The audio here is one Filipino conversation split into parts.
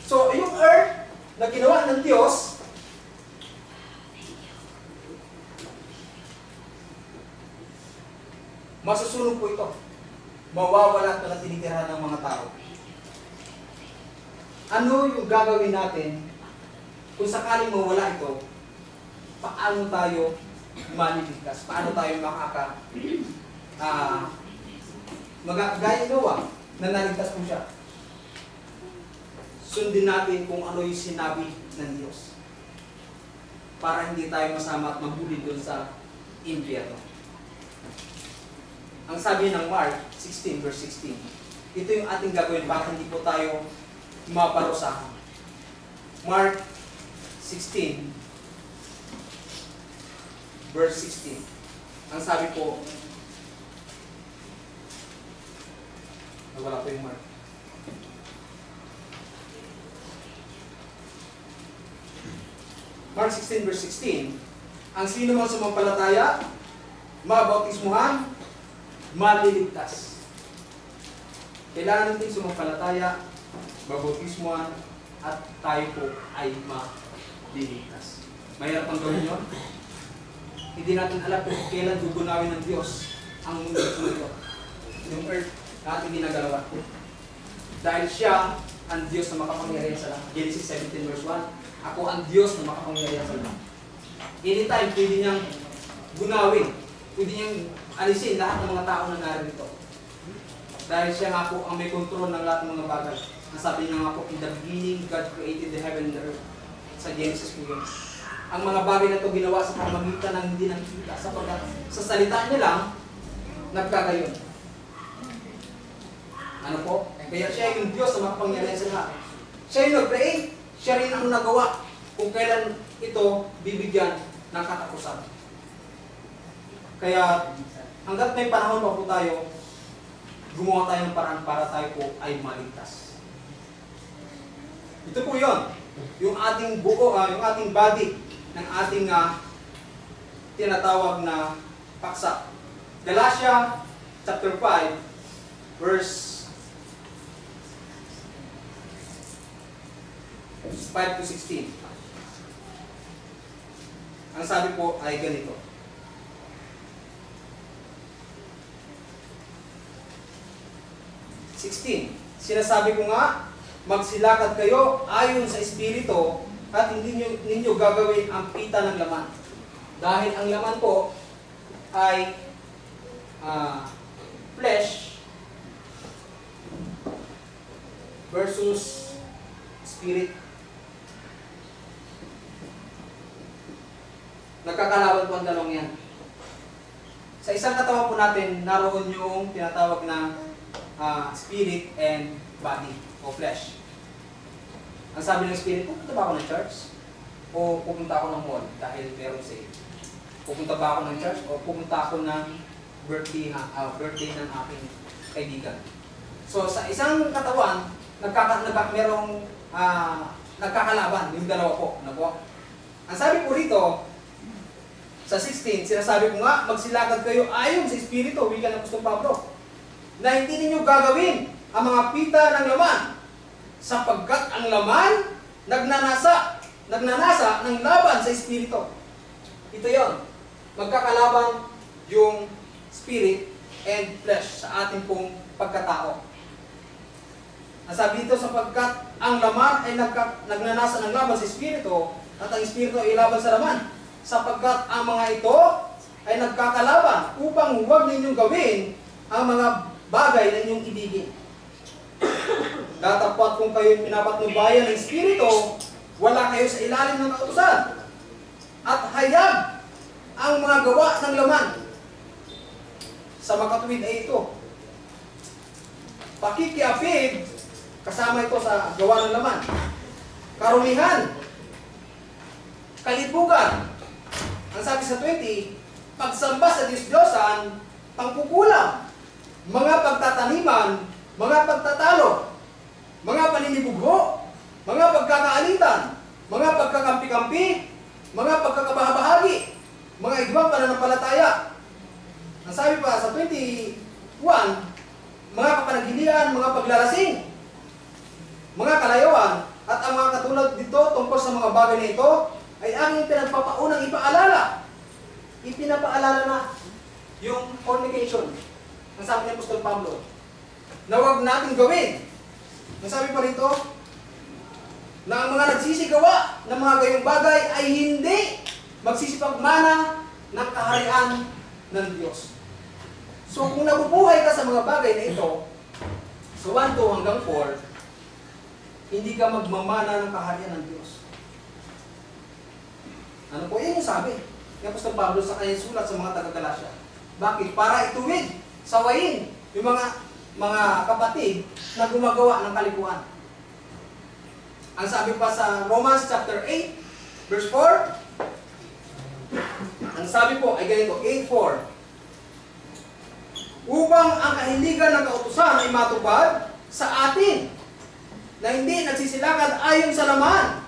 So, yung earth na ginawa ng Diyos, masusunog po ito. Mawawala ito na tinitirahan ng mga tao. Ano yung gagawin natin kung sakaling mawala ito? Paano tayo maliligtas? Paano tayo gaya Noah, na naligtas po siya? Sundin natin kung ano yung sinabi ng Diyos para hindi tayo masama at maghuli doon sa impyerno. Ang sabi ng Mark 16 verse 16, ito yung ating gagawin para hindi po tayo maparusahan. Mark 16 verse 16. Ang sabi po, nawala po yung Mark. Mark 16 verse 16, ang sino mang sumampalataya, mabautismuhan, maliligtas. Kailangan natin sumampalataya, mabautismuhan, at tayo po ay maliligtas. Mahirap ang gawin yun. Hindi natin alam kung kailan gugunawin ng Diyos ang mundo ito. Yung earth natin ginagalawan. Dahil siya ang Diyos na makapangyarihan sa lahat. Genesis 17 verse 1, ako ang Diyos na makapangyarihan sa lahat. Anytime, pwede niyang gunawin. Pwede niyang alisin lahat ng mga tao na narito. Dahil siya nga po ang may kontrol ng lahat ng mga bagay. Ang sabi niya nga po, in the beginning, God created the heaven and the earth. Sa Genesis po yun. Ang mga bagay na ito ginawa sa pamamagitan ng hindi nakikita. Sapagkat sa salita niya lang, nagkagayon. Ano po? Kaya siya yung Diyos na makapangyarihan sa lahat. Siya yung nag-create. Siya rin ang nagawa kung kailan ito bibigyan ng katapusan. Kaya hanggat may panahon pa po tayo, gumawa tayo ng paraan para tayo po ay maligtas. Ito po yun. Yung ating buo, yung ating body ng ating tinatawag na paksa. Galatia chapter 5 verse 5 to 16. Ang sabi po ay ganito. Sinasabi ko nga, magsilakad kayo ayon sa Espiritu at hindi ninyo gagawin ang pita ng laman. Dahil ang laman po ay flesh versus spirit. Nagkakalaban po ang dalawang yan. Sa isang katawan po natin, naroon yung tinatawag na spirit and body o flesh. Ang sabi ng spirit, pupunta ba ako ng church? O pupunta ako ng mall dahil meron sale? Pupunta ba ako ng church? O pupunta ako ng birthday ng aking kaibigan? So sa isang katawan, merong nagkakalaban, yung dalawa po. Ano po? Ang sabi po rito, sa 16, sinasabi ko nga, magsilakad kayo ayon sa Espiritu, wika ng Apostol Pablo, na hindi ninyo gagawin ang mga pita ng laman, sapagkat ang laman nagnanasa ng laban sa Espiritu. Ito yon. Magkakalaban yung spirit and flesh sa ating pong pagkatao. Nasabi dito, sapagkat ang laman ay nagnanasa ng laban sa Espiritu, at ang Espiritu ay laban sa laman. Sapagkat ang mga ito ay nagkakalaban upang huwag ninyong gawin ang mga bagay na inyong ibigin. Datapwat kung kayo pinapatnubayan ng Espiritu, wala kayo sa ilalim ng kautusan. At hayag ang mga gawa ng laman. Sa makatuwid ay ito. Pakikiapid, kasama ito sa gawa ng laman. Karumihan, kalibugan. Ang sabi sa 20, pagsamba sa Diyos-Diyosan, pangkukulam, mga pagtataniman, mga pagtatalo, mga paninibugho, mga pagkakaalitan, mga pagkakampi-kampi, mga pagkakabahabahagi, mga ibang pananampalataya. Ang sabi pa sa 21, mga kapanagilian, mga paglalasing, mga kalayawan, at tungkol sa mga bagay na ito ay aking pinagpapaunang ipaalala. Ipinapaalala na yung fornication. Ang sabi ni Apostol Pablo, na huwag natin gawin. Ang sabi pa rito, na ang mga nagsisigawa ng mga gayong bagay ay hindi magsisipagmana ng kaharian ng Diyos. So kung nabubuhay ka sa mga bagay na ito, sa 1, 2 hanggang 4, hindi ka magmamana ng kaharian ng Diyos. Ano po yun yung sabi ni Apostol Pablo sa kanyang sulat sa mga taga-Galacia? Bakit? Para ituwid, sawayin yung mga kapatid na gumagawa ng kalikuan. Ang sabi pa sa Romans chapter 8, verse 4, ang sabi po ay ganito, 8:4, upang ang kahiligan ng kautusan ay matupad sa atin, na hindi nagsisilakad ayon sa laman.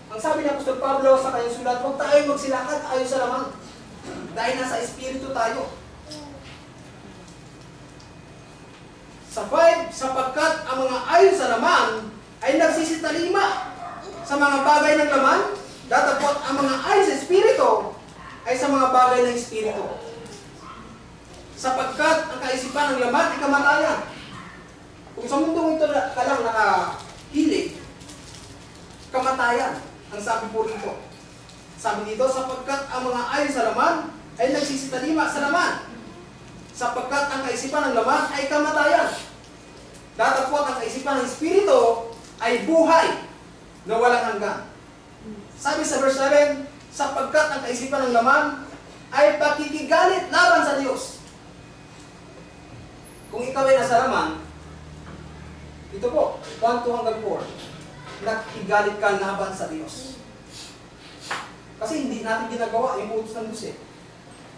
Ang sabi ni Apostol Pablo sa kanyang sulat, huwag tayo magsilakad ayon sa laman. Dahil nasa Espiritu tayo. Sa 5, sapagkat ang mga ayon sa laman ay nagsisitalima sa mga bagay ng laman, datapot ang mga ayon sa Espiritu ay sa mga bagay ng Espiritu. Sapagkat ang kaisipan ng laman ay kamatayan. Kung sa mundong ito ka lang nakahilig, kamatayan ang sabi po rito. Sabi dito, sapagkat ang mga ayon sa laman ay nagsisitalima sa laman. Sapagkat ang kaisipan ng laman ay kamatayan. Datapot ang kaisipan ng Espiritu ay buhay na walang hanggan. Sabi sa verse 7, sapagkat ang kaisipan ng laman ay pakikigalit laban sa Diyos. Kung ikaw ay nasa laman, ito po, 1, 2 hanggang 4, nakikigalit ka laban sa Diyos. Kasi hindi natin ginagawa yung utos ng Diyos eh.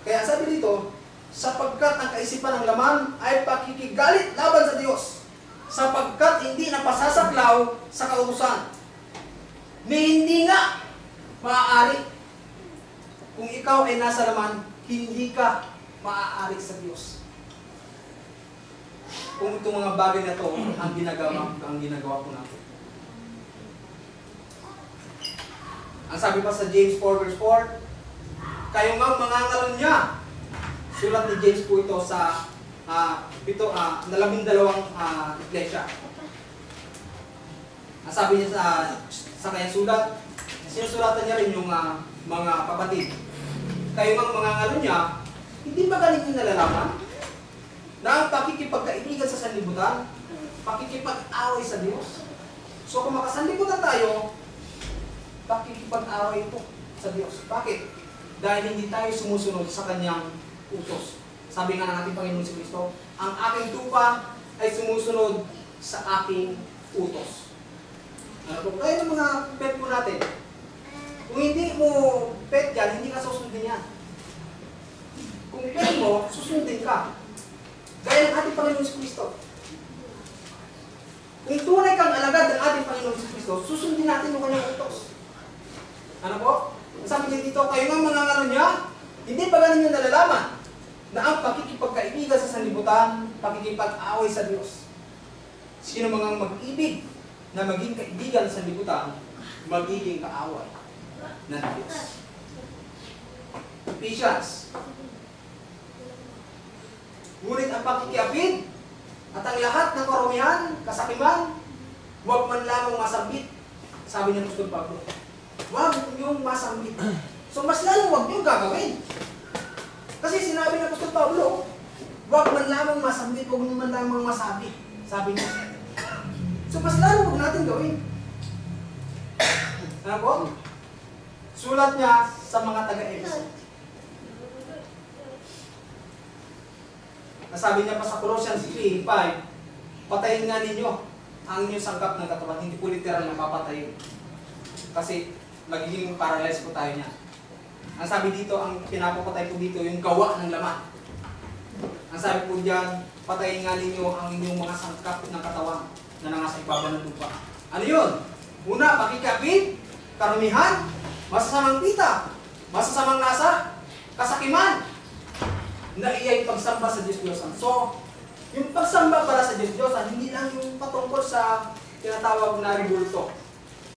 Kaya sabi dito, sapagkat ang kaisipan ng laman ay pakikigalit laban sa Diyos, sapagkat hindi napasasaklaw sa kautusan. May hindi nga maaari. Kung ikaw ay nasa laman, hindi ka maaari sa Diyos. Kung itong mga bagay na ito ang ginagawa po natin. Ang sabi pa sa James 4 verse 4, kayo nga mangangalan niya. Sulat ni James po ito sa 12 iglesia. Ang sabi niya sa kanyang sulat, sinusulatan niya rin yung mga kapatid. Kayo nga mangangalan niya, hindi ba galing yung nalalaman na ang pakikipagkaibigan sa sanlibutan, pakikipag-away sa Diyos? So kung makasanlibutan tayo, pakikipag-away ito sa Diyos. Bakit? Dahil hindi tayo sumusunod sa Kanyang utos. Sabi nga ng ating Panginoon si Kristo, ang aking tupa ay sumusunod sa aking utos. Ano po? Kaya ng mga pet po natin, kung hindi mo pet yan, hindi ka susundin yan. Kung pet mo, susundin ka. Gaya ng ating Panginoon si Kristo. Kung tunay kang alagad ng ating Panginoon si Kristo, susundin natin yung Kanyang utos. Ano po? Sabi niya dito, kayo nga mangangalan niya, hindi ba ganun yung nalalaman na ang pakikipagkaibigan sa sanlibutan, pakikipag-away sa Diyos? Sino mga mag-ibig na maging kaibigan sa sanlibutan, magiging kaaway ng Diyos. Ephesians. Ngunit ang pakikiapid at ang lahat ng karumihan, kasakiman, huwag man lamang masambit. Sabi ni Apostol Pablo, huwag niyong masambit. So mas lalong huwag niyong gagawin. Kasi sinabi ng Apostol Pablo, huwag man lamang masambit, huwag man lamang masabi. Sabi niya. So mas lalong huwag natin gawin. Ano po? Sulat niya sa mga taga-Efeso. Nasabi niya pa sa Colossians 3:5, patayin nga ninyo ang inyong sangkap ng katawan. Hindi po literal na papatayin. Kasi magiging paralyzed po tayo niya. Ang sabi dito, ang pinapapatay po dito, yung gawa ng laman. Ang sabi po diyan, patayin nga ninyo ang inyong mga sangkap ng katawan na nangasa ibaba ng lupa. Ano yun? Una, pakikapit, karumihan, masasamang pita, masasamang lasa, kasakiman, na iya'y pagsamba sa Diyos-Diyosan. So, yung pagsamba para sa Diyos-Diyosan, hindi lang yung patungkol sa tinatawag na ribulto.